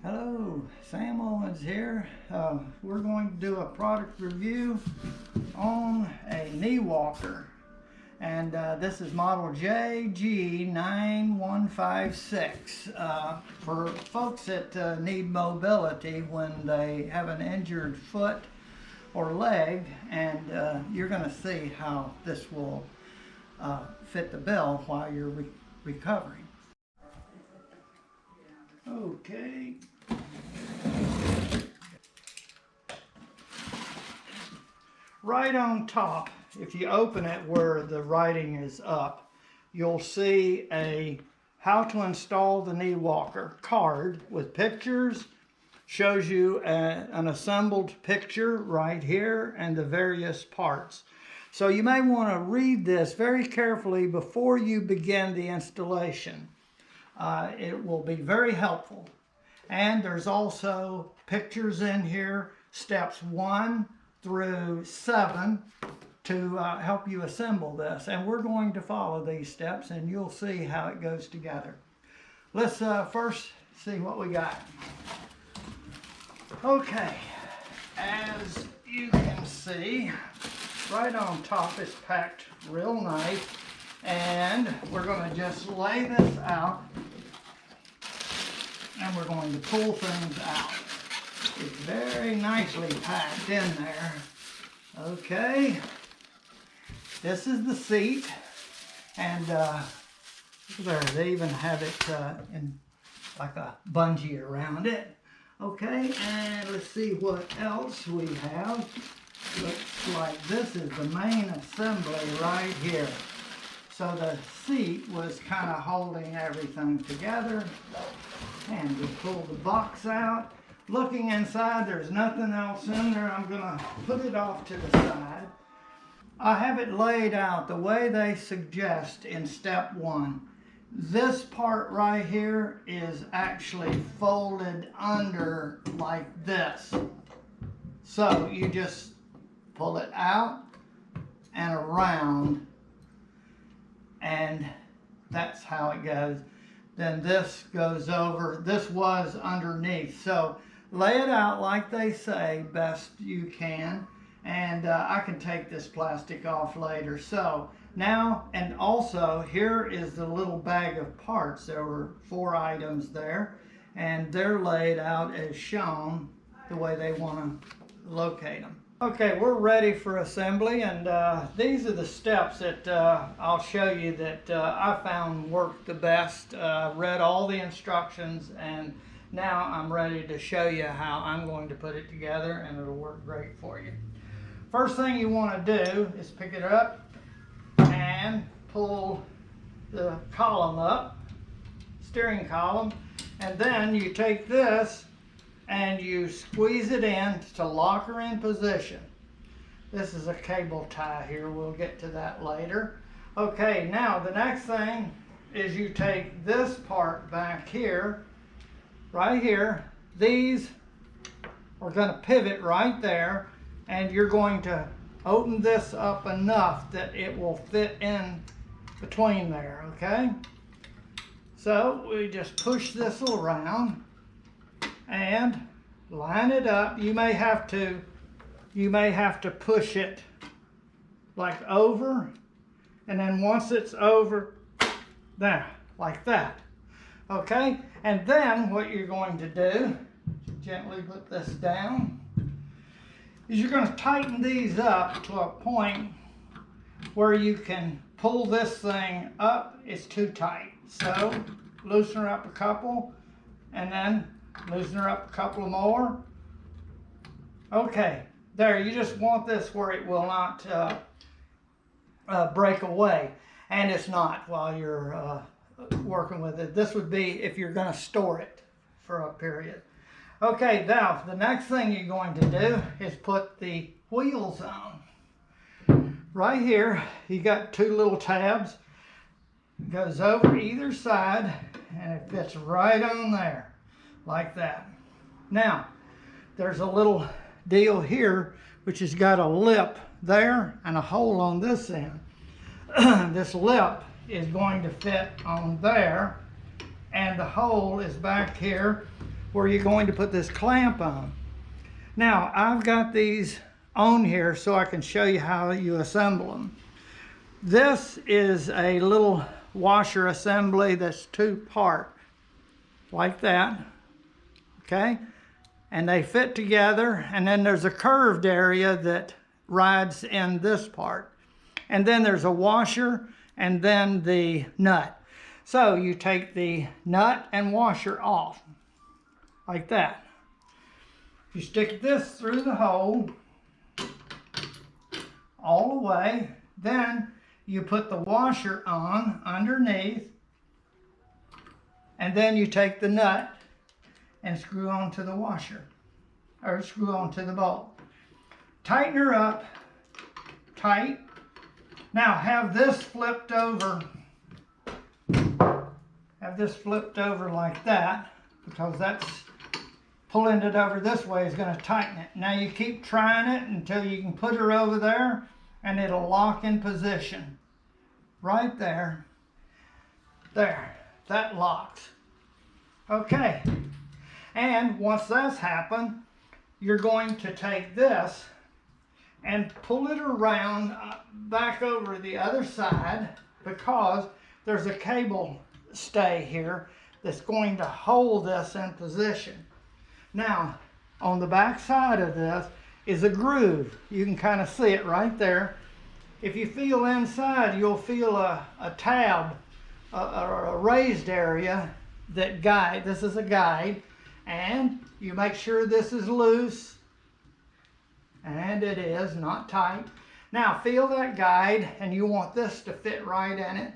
Hello, Sam Owens here. We're going to do a product review on a knee walker, and this is model JG9156 for folks that need mobility when they have an injured foot or leg, and you're going to see how this will fit the bill while you're recovering. Okay. Right on top, if you open it where the writing is up, you'll see a how to install the knee walker card with pictures. Shows you an assembled picture right here and the various parts. So you may want to read this very carefully before you begin the installation. It will be very helpful. And there's also pictures in here, steps 1 through 7, to help you assemble this. And we're going to follow these steps and you'll see how it goes together. Let's first see what we got. Okay, as you can see, right on top is packed real nice. And we're going to just lay this out and we're going to pull things out. It's very nicely packed in there. Okay, this is the seat, and there, they even have it in like a bungee around it. Okay, and let's see what else we have. Looks like this is the main assembly right here. So the seat was kind of holding everything together, and we pull the box out. Looking inside, there's nothing else in there. I'm going to put it off to the side. I have it laid out the way they suggest in step 1. This part right here is actually folded under like this. So you just pull it out and around, and that's how it goes. Then this goes over. This was underneath. So lay it out like they say, best you can. And I can take this plastic off later. So now, and also here is the little bag of parts. There were 4 items there, and they're laid out as shown the way they want to locate them. Okay, we're ready for assembly, and these are the steps that I'll show you that I found work the best. Read all the instructions, and now I'm ready to show you how I'm going to put it together, and it'll work great for you. First thing you want to do is pick it up and pull the column up, steering column, and then you take this and you squeeze it in to lock her in position. This is a cable tie here. We'll get to that later. Okay, now the next thing is you take this part back here, right here. These are going to pivot right there, and you're going to open this up enough that it will fit in between there, okay? So we just push this around and line it up. You may have to push it like over, and then once it's over, there, like that. Okay, and then what you're going to do, gently put this down, is you're going to tighten these up to a point where you can pull this thing up. It's too tight. So loosen her up a couple, and then loosen her up a couple more. Okay, there, you just want this where it will not break away, and it's not while you're working with it. This would be if you're going to store it for a period. Okay, now the next thing you're going to do is put the wheels on. Right here, you got 2 little tabs. It goes over either side, and it fits right on there, like that. Now, there's a little deal here, which has got a lip there and a hole on this end. This lip is going to fit on there, and the hole is back here where you're going to put this clamp on. Now, I've got these on here so I can show you how you assemble them. This is a little washer assembly that's two-part, like that, okay? And they fit together, and then there's a curved area that rides in this part. And then there's a washer, and then the nut. So you take the nut and washer off, like that. You stick this through the hole, all the way, then you put the washer on underneath, and then you take the nut and screw onto the washer, or screw onto the bolt. Tighten her up, tight. Now have this flipped over. Have this flipped over like that, because that's pulling it over this way is going to tighten it. Now you keep trying it until you can put her over there and it'll lock in position. Right there. There. That locks. Okay. And once that's happened, you're going to take this and pull it around back over the other side, because there's a cable stay here that's going to hold this in position. Now, on the back side of this is a groove. You can kind of see it right there. If you feel inside, you'll feel a tab, a raised area that guide. This is a guide, and you make sure this is loose, and it is not tight. Now feel that guide, and you want this to fit right in it.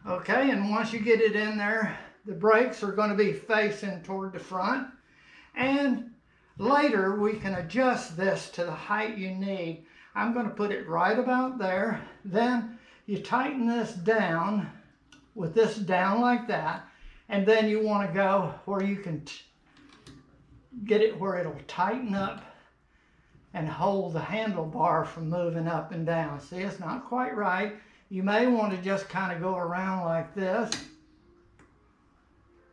Okay, and once you get it in there, the brakes are going to be facing toward the front, and later we can adjust this to the height you need. I'm going to put it right about there. Then you tighten this down with this down like that, and then you want to go where you can get it where it'll tighten up and hold the handlebar from moving up and down. See, it's not quite right. You may want to just kind of go around like this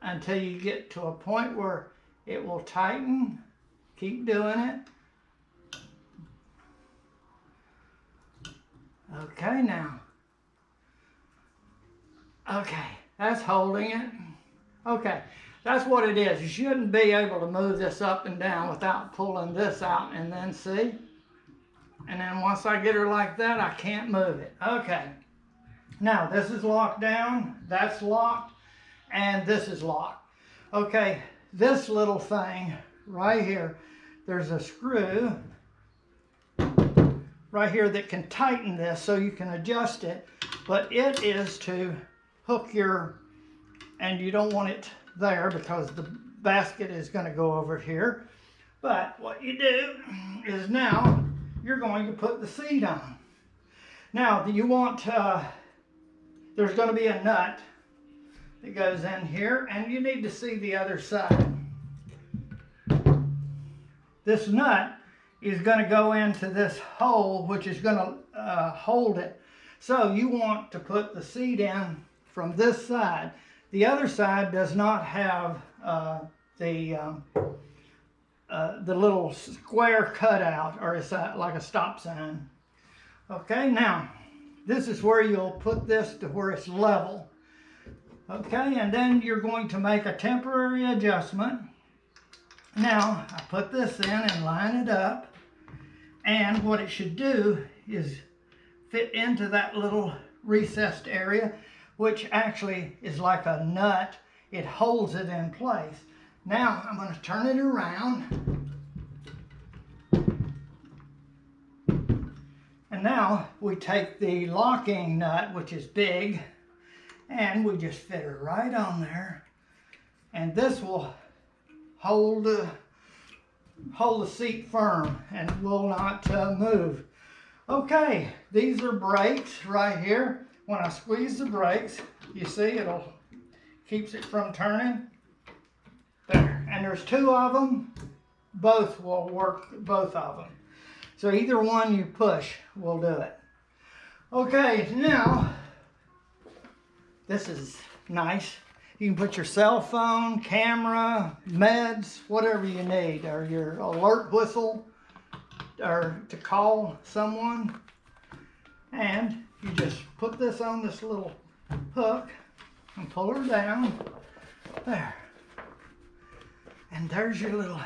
until you get to a point where it will tighten. Keep doing it. Okay, now. Okay, that's holding it. Okay, that's what it is. You shouldn't be able to move this up and down without pulling this out, and then see? And then once I get her like that, I can't move it. Okay. Now, this is locked down, that's locked, and this is locked. Okay, this little thing right here, there's a screw right here that can tighten this so you can adjust it, but it is to hook your, and you don't want it there because the basket is going to go over here. But what you do is now you're going to put the seat on. Now, you want, there's going to be a nut that goes in here, and you need to see the other side. This nut is going to go into this hole, which is going to hold it. So you want to put the seat in from this side. The other side does not have the little square cutout, or it's like a stop sign. Okay, now this is where you'll put this to where it's level. Okay, and then you're going to make a temporary adjustment. Now, I put this in and line it up, and what it should do is fit into that little recessed area, which actually is like a nut. It holds it in place. Now, I'm going to turn it around. And now, we take the locking nut, which is big, and we just fit her right on there. And this will hold the seat firm and will not move. Okay, these are brakes right here. When I squeeze the brakes, you see it'll keeps it from turning. There, and there's two of them. Both will work, both of them. So either one you push will do it. Okay, now this is nice. You can put your cell phone, camera, meds, whatever you need, or your alert whistle, or to call someone. And you just put this on this little hook and pull her down. There. And there's your little,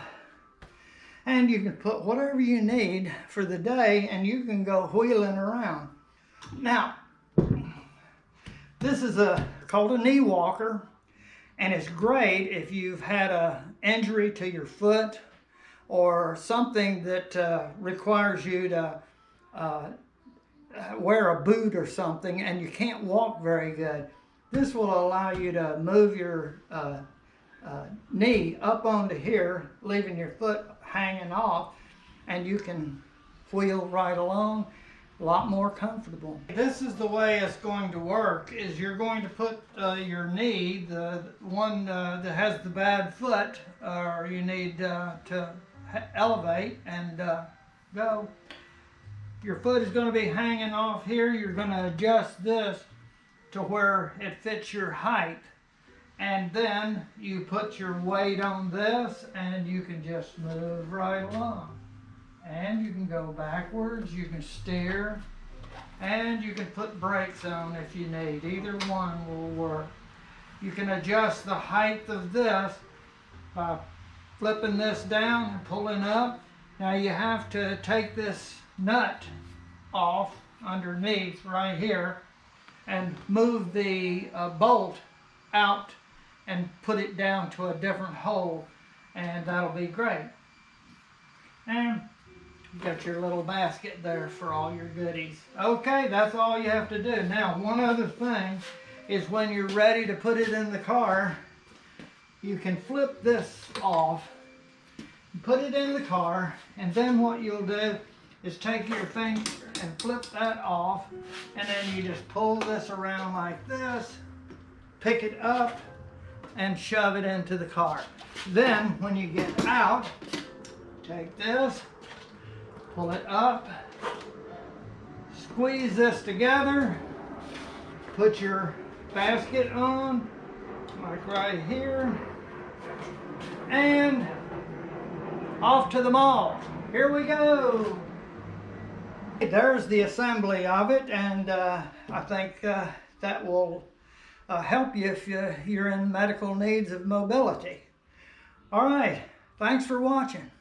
and you can put whatever you need for the day, and you can go wheeling around. Now, this is called a knee walker, and it's great if you've had an injury to your foot or something that requires you to wear a boot or something and you can't walk very good. This will allow you to move your knee up onto here, leaving your foot hanging off, and you can wheel right along. A lot more comfortable. This is the way it's going to work, is you're going to put your knee, the one that has the bad foot, or you need to elevate and go. Your foot is going to be hanging off here. You're going to adjust this to where it fits your height. And then you put your weight on this and you can just move right along. And you can go backwards, you can steer, and you can put brakes on if you need. Either one will work. You can adjust the height of this by flipping this down and pulling up. Now you have to take this nut off underneath right here and move the bolt out and put it down to a different hole, and that'll be great. And you got your little basket there for all your goodies. Okay, that's all you have to do. Now, one other thing is when you're ready to put it in the car, you can flip this off, put it in the car, and then what you'll do is take your finger and flip that off, and then you just pull this around like this, pick it up, and shove it into the car. Then, when you get out, take this, pull it up, squeeze this together, put your basket on, like right here, and off to the mall. Here we go. There's the assembly of it, and I think that will help you if you're in medical needs of mobility. All right, thanks for watching.